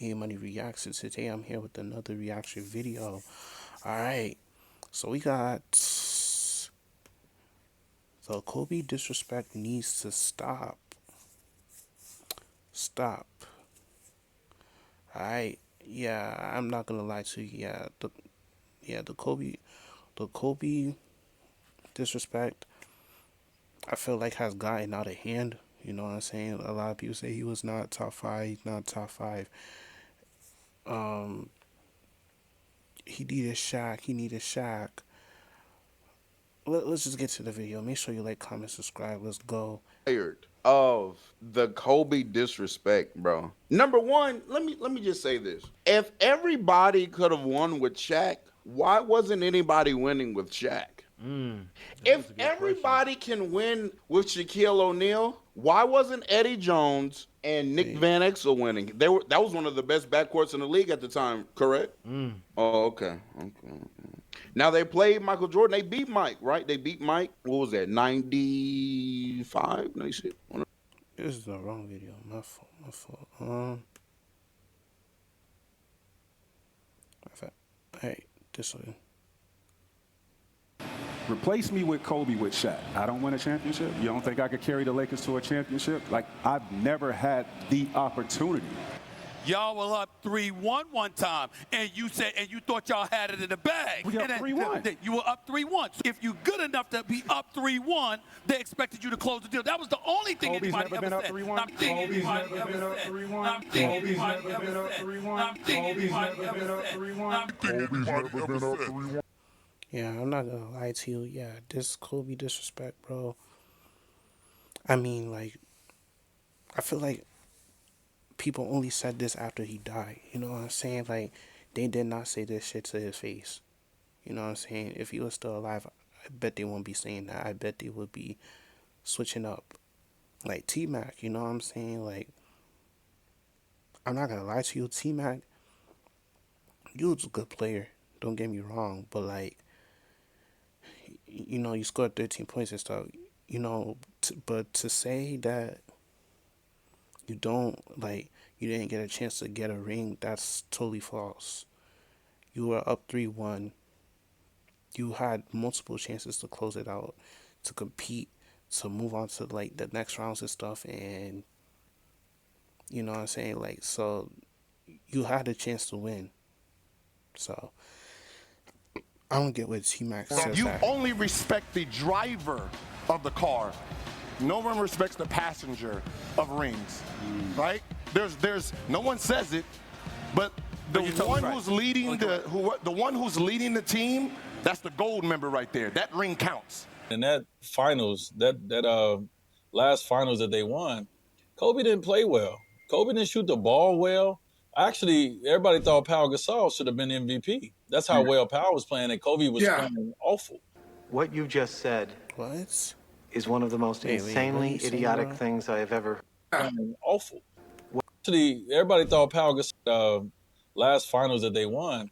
Hey Money Reactions. Today I'm here with another reaction video. Alright, so we got the Kobe disrespect needs to stop. Stop. Alright, yeah, I'm not gonna lie to you. The Kobe disrespect I feel like has gotten out of hand. You know what I'm saying? A lot of people say he was not top five, he's not top five. Um he needed Shaq, he needed Shaq. Let's just get to the video. Make sure you like, comment, subscribe. Let's go. Tired of the Kobe disrespect, bro. Number one, let me just say this. If everybody could have won with Shaq, why wasn't anybody winning with Shaq? That is If a good question. everybody can win with Shaquille O'Neal, why wasn't Eddie Jones and Nick Wait, Van Exel winning? That was one of the best backcourts in the league at the time, correct? Oh, okay. Okay. Now they played Michael Jordan. They beat Mike, right? They beat Mike. What was that? 95, 96? this is the wrong video. My fault. My fault. My fault. Hey, this one. Replace me with Kobe with Shaq. I don't win a championship. You don't think I could carry the Lakers to a championship? Like, I've never had the opportunity. Y'all were up 3-1 one time, and you said, and you thought y'all had it in the bag. We up And then 3-1. You were up 3-1. So if you're good enough to be up 3-1, they expected you to close the deal. That was the only thing Kobe's anybody never been ever up said. 3-1. Not thing Kobe's anybody never ever been up said. 3-1. Not thing Kobe's anybody never been ever up said. 3-1. Not thing Kobe's anybody never been ever up said. 3-1. Not thing anybody ever said. Yeah, I'm not gonna lie to you. Yeah, this Kobe disrespect, bro. I mean, like, I feel like people only said this after he died. You know what I'm saying? Like, they did not say this shit to his face. You know what I'm saying? If he was still alive, I bet they wouldn't be saying that. I bet they would be switching up. Like T Mac, you know what I'm saying? Like, I'm not gonna lie to you, T Mac, you was a good player. Don't get me wrong, but like, you scored 13 points and stuff. But to say that you don't like, you didn't get a chance to get a ring, that's totally false. You were up 3-1. You had multiple chances to close it out, to compete, to move on to like the next rounds and stuff, and you know what I'm saying? Like, so you had a chance to win. So I don't get what T Max says You that. only respect the driver of the car. No one respects the passenger of rings, right? There's no one says it, but the you're totally one right. who's leading the one who's leading the team, that's the gold member right there. That ring counts. In that finals, that last finals that they won, Kobe didn't play well. Kobe didn't shoot the ball well. Actually, everybody thought Pau Gasol should have been MVP. That's how well Pau was playing, and Kobe was playing awful. What you just said What? is one of the most Wait, what are you insanely saying, idiotic bro? things I have ever. Playing awful. Actually, everybody thought Pau Gasol last finals that they won,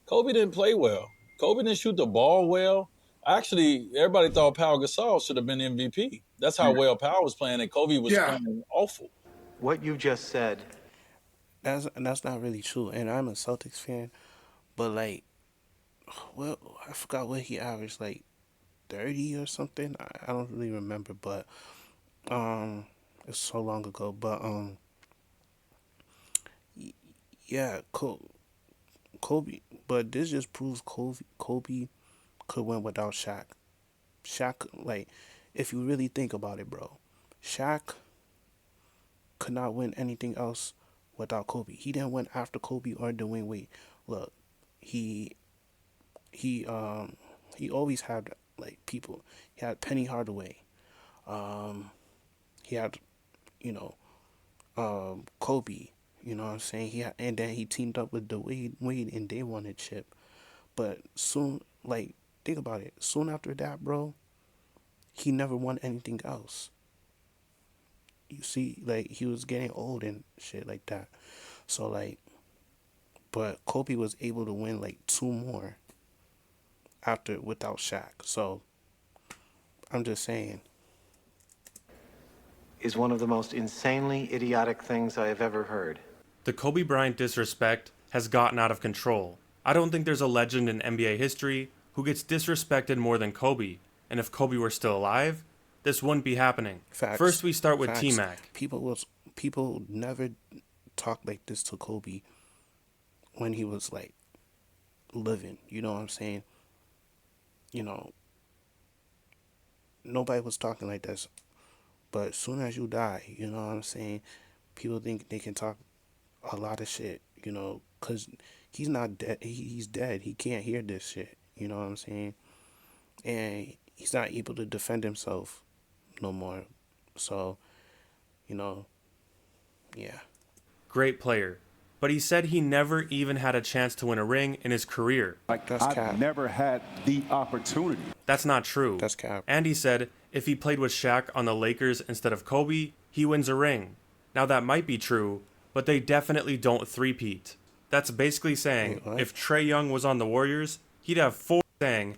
Kobe didn't play well. Kobe didn't shoot the ball well. Actually, everybody thought Pau Gasol should have been MVP. That's how well Pau was playing, and Kobe was playing awful. What you just said That's not really true. And I'm a Celtics fan, but like, well, I forgot what he averaged, like 30 or something. I don't really remember, but um, it's so long ago. But yeah, Kobe. But this just proves Kobe could win without Shaq. Shaq, like, if you really think about it, bro, Shaq could not win anything else without Kobe. He didn't win after Kobe or Dwayne Wade. Look, he he um he always had like people. He had Penny Hardaway. Um, he had you know Kobe. You know what I'm saying? And then he teamed up with Wade, and they won a chip. But soon, like, think about it. Soon after that, bro, he never won anything else. You see, like, he was getting old and shit like that. So like, but Kobe was able to win like two more after without Shaq. So I'm just saying. is one of the most insanely idiotic things I have ever heard. The Kobe Bryant disrespect has gotten out of control. I don't think there's a legend in NBA history who gets disrespected more than Kobe, and if Kobe were still alive, this wouldn't be happening. Facts. First, we start with Facts. T-Mac. People never talked like this to Kobe when he was like living. You know what I'm saying? You know, nobody was talking like this. But as soon as you die, you know what I'm saying? People think they can talk a lot of shit, you know, because he's not dead. He's dead. He can't hear this shit. You know what I'm saying? And he's not able to defend himself no more. So, you know, yeah. Great player. But he said he never even had a chance to win a ring in his career. Like, That's I've cap. never had the opportunity. That's not true. That's cap. And he said if he played with Shaq on the Lakers instead of Kobe, he wins a ring. Now that might be true, but they definitely don't three-peat. That's basically saying Wait, what? if Trae Young was on the Warriors, he'd have 4 saying.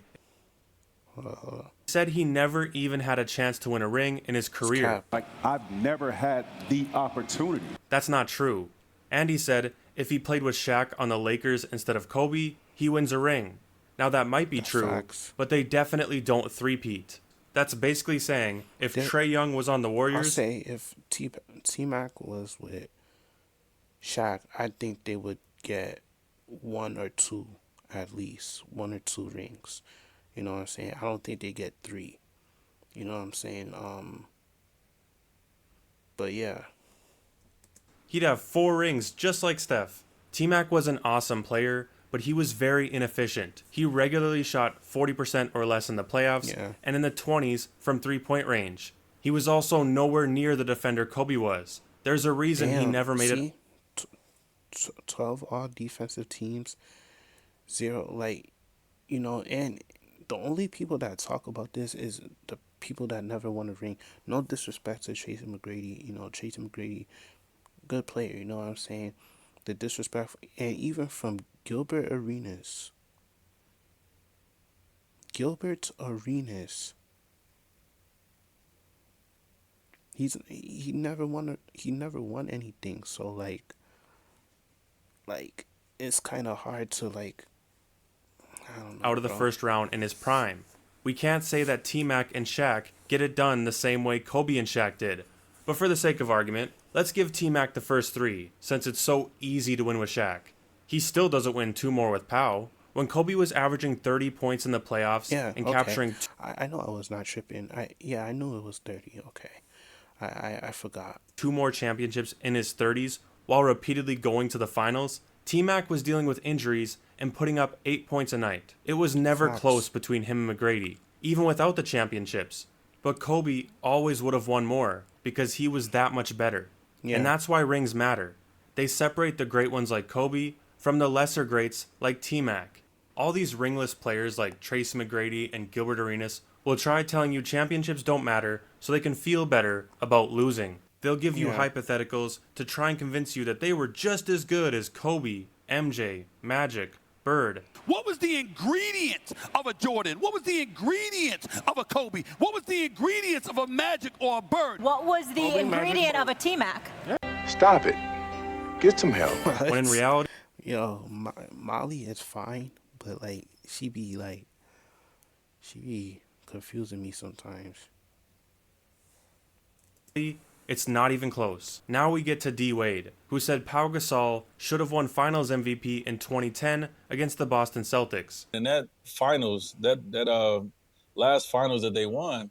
Hold on. He said he never even had a chance to win a ring in his career. cap. Like, I've never had the opportunity. That's not true. And he said if he played with Shaq on the Lakers instead of Kobe, he wins a ring. Now that might be true, facts. but they definitely don't three-peat. That's basically saying if They- Trae Young was on the I'll Warriors, say if T-Mac was with Shaq, I think they would get 1 or 2 at least. 1 or 2 rings. You know what I'm saying? I don't think they get 3. You know what I'm saying? But yeah. he'd have 4 rings just like Steph. T-Mac was an awesome player, but he was very inefficient. He regularly shot 40% or less in the playoffs Yeah. and in the 20s from three-point range. He was also nowhere near the defender Kobe was. There's a reason he Damn, never made it. see? 12 all defensive teams, 0, like, you know, and the only people that talk about this is the people that never won a ring. No disrespect to Tracy McGrady, you know, Tracy McGrady, good player, you know what I'm saying? The disrespect, and even from Gilbert Arenas. He never won anything, so like it's kind of hard to like, I don't know, out of the bro. first round in his prime. We can't say that T-Mac and Shaq get it done the same way Kobe and Shaq did. But for the sake of argument, let's give T-Mac the first 3, since it's so easy to win with Shaq. He still doesn't win 2 more with Pau. When Kobe was averaging 30 points in the playoffs Yeah, and okay. capturing I know I was not tripping. I knew it was 30. Okay, I forgot. 2 more championships in his 30s while repeatedly going to the finals, T-Mac was dealing with injuries and putting up 8 points a night. It was never Facts. close between him and McGrady, even without the championships. But Kobe always would have won more because he was that much better. Yeah. And that's why rings matter. They separate the great ones like Kobe from the lesser greats like T-Mac. All these ringless players like Tracy McGrady and Gilbert Arenas will try telling you championships don't matter so they can feel better about losing. They'll give you Yeah. hypotheticals to try and convince you that they were just as good as Kobe, MJ, Magic, Bird. What was the ingredient of a Jordan? What was the ingredient of a Kobe? What was the ingredients of a Magic or a Bird? What was the Kobe, Magic, ingredient Bird. of a T-Mac? Stop it. Get some help. When in reality, Yo, Molly is fine, but like she be confusing me sometimes. it's not even close. Now we get to D. Wade, who said Pau Gasol should have won Finals MVP in 2010 against the Boston Celtics. In that finals, that last finals that they won,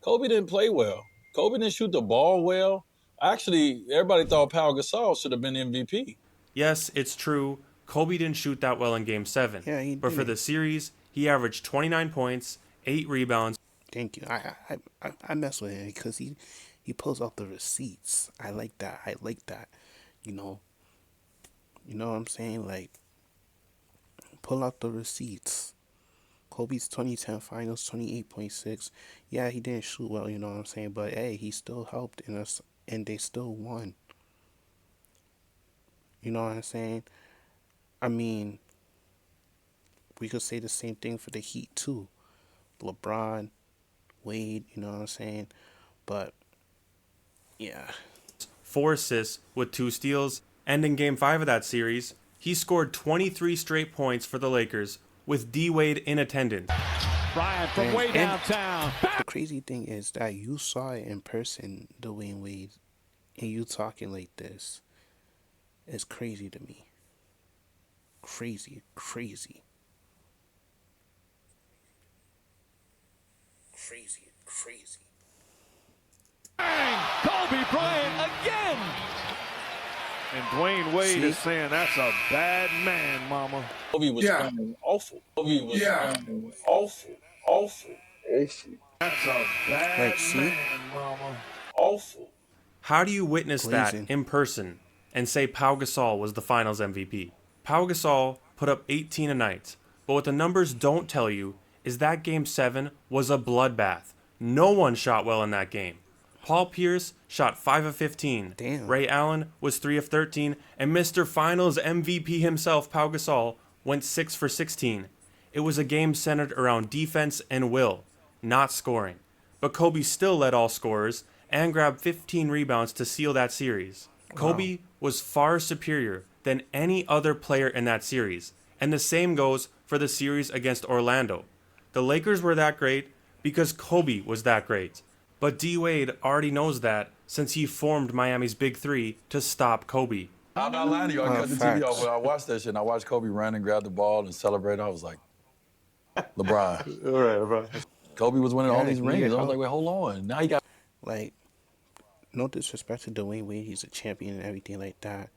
Kobe didn't play well. Kobe didn't shoot the ball well. Actually, everybody thought Pau Gasol should have been MVP. Yes, it's true, Kobe didn't shoot that well in Game 7. Yeah, he but for didn't. the series, he averaged 29 points, 8 rebounds, Thank you. I mess with him because he pulls out the receipts. I like that. You know what I'm saying? Like, pull out the receipts. Kobe's 2010 finals, 28.6. Yeah, he didn't shoot well, you know what I'm saying? But hey, he still helped in us, and they still won. You know what I'm saying? I mean, we could say the same thing for the Heat too. LeBron, Wade, you know what I'm saying? But yeah, 4 assists with 2 steals, And in Game 5 of that series, he scored 23 straight points for the Lakers with D-Wade in attendance. Bryant from way downtown. The crazy thing is that you saw it in person, Dwayne Wade, and you talking like this. It's crazy to me. Crazy. Crazy. Bang! Kobe Bryant again. And Dwayne Wade is saying that's a bad man, mama. Kobe was playing awful. Kobe was playing awful. That's a bad Like, see? man, mama. Awful. How do you witness Blazing. that in person and say Pau Gasol was the finals MVP? Pau Gasol put up 18 a night, but what the numbers don't tell you is that Game 7 was a bloodbath. No one shot well in that game. Paul Pierce shot 5 of 15. Damn. Ray Allen was 3 of 13, and Mr. Finals MVP himself, Pau Gasol, went 6 for 16. It was a game centered around defense and will, not scoring. But Kobe still led all scorers and grabbed 15 rebounds to seal that series. Kobe was far superior than any other player in that series, and the same goes for the series against Orlando. The Lakers were that great because Kobe was that great. But D-Wade already knows that since he formed Miami's Big Three to stop Kobe. I'm not lying to you. I cut the TV off Facts. when I watched that shit, and I watched Kobe run and grab the ball and celebrate. I was like, LeBron. All right, bro. Kobe was winning all these Yeah, rings. I was help. like, wait, hold on. Now he got. Like, no disrespect to Dwayne Wade, he's a champion and everything like that.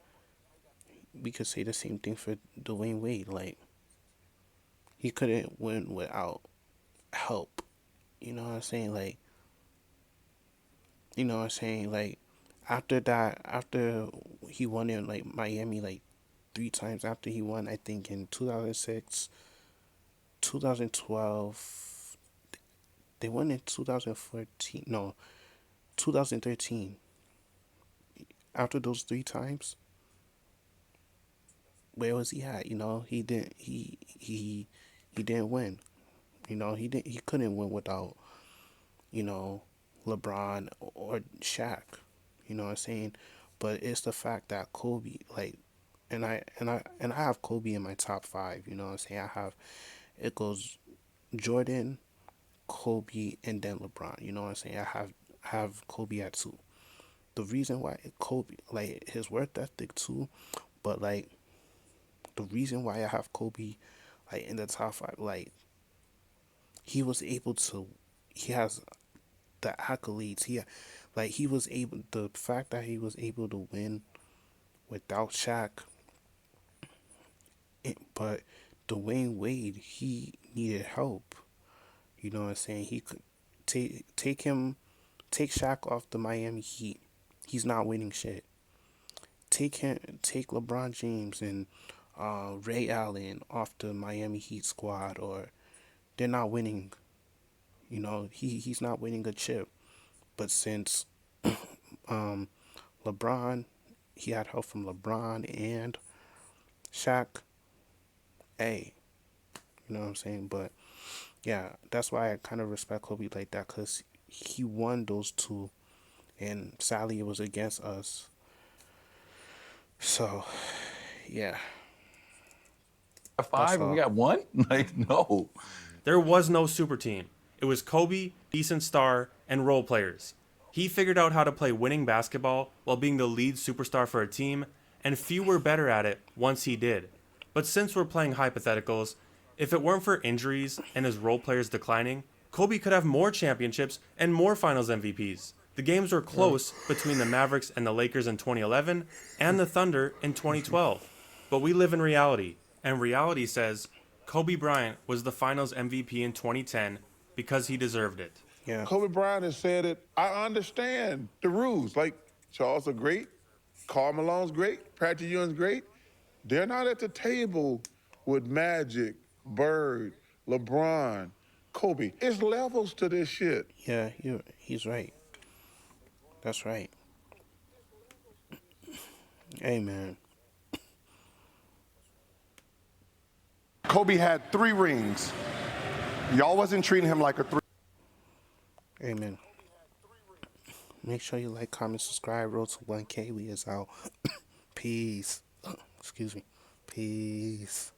We could say the same thing for Dwayne Wade. Like, he couldn't win without help. You know what I'm saying? Like, Like, after that, after he won in, like, Miami, like, 3 times after he won, I think in 2006, 2012, they won in 2014, no, 2013. After those 3 times, where was he at? He didn't win. He couldn't win without, LeBron or Shaq. You know what I'm saying? But it's the fact that Kobe, like, and I have Kobe in my top 5. You know what I'm saying? It goes Jordan, Kobe, and then LeBron. You know what I'm saying? I have Kobe at 2. The reason why Kobe, like, his work ethic too, but, like, the reason why I have Kobe, like, in the top 5, like, he has the accolades. The fact that he was able to win without Shaq, but Dwayne Wade, he needed help. You know what I'm saying? He could take Shaq off the Miami Heat. He's not winning shit. Take LeBron James and Ray Allen off the Miami Heat squad, or they're not winning. He's not winning a chip. But since LeBron, he had help from LeBron and Shaq. Hey, you know what I'm saying? But yeah, that's why I kind of respect Kobe like that, because he won those 2, and sadly it was against us. So, yeah. 5 and we got 1? Like, no. There was no super team. It was Kobe, decent star, and role players. He figured out how to play winning basketball while being the lead superstar for a team, and few were better at it once he did. But since we're playing hypotheticals, if it weren't for injuries and his role players declining, Kobe could have more championships and more finals MVPs. The games were close between the Mavericks and the Lakers in 2011 and the Thunder in 2012. But we live in reality, and reality says Kobe Bryant was the finals MVP in 2010 because he deserved it. Yeah. Kobe Bryant has said it. I understand the rules. Like, Charles are great. Karl Malone's great. Patrick Ewing's great. They're not at the table with Magic, Bird, LeBron, Kobe. It's levels to this shit. Yeah, he's right. That's right. Hey, man. Kobe had 3 rings. Y'all wasn't treating him like a 3. Amen. Make sure you like, comment, subscribe. Road to 1K. We is out. Peace. Peace. Excuse me. Peace.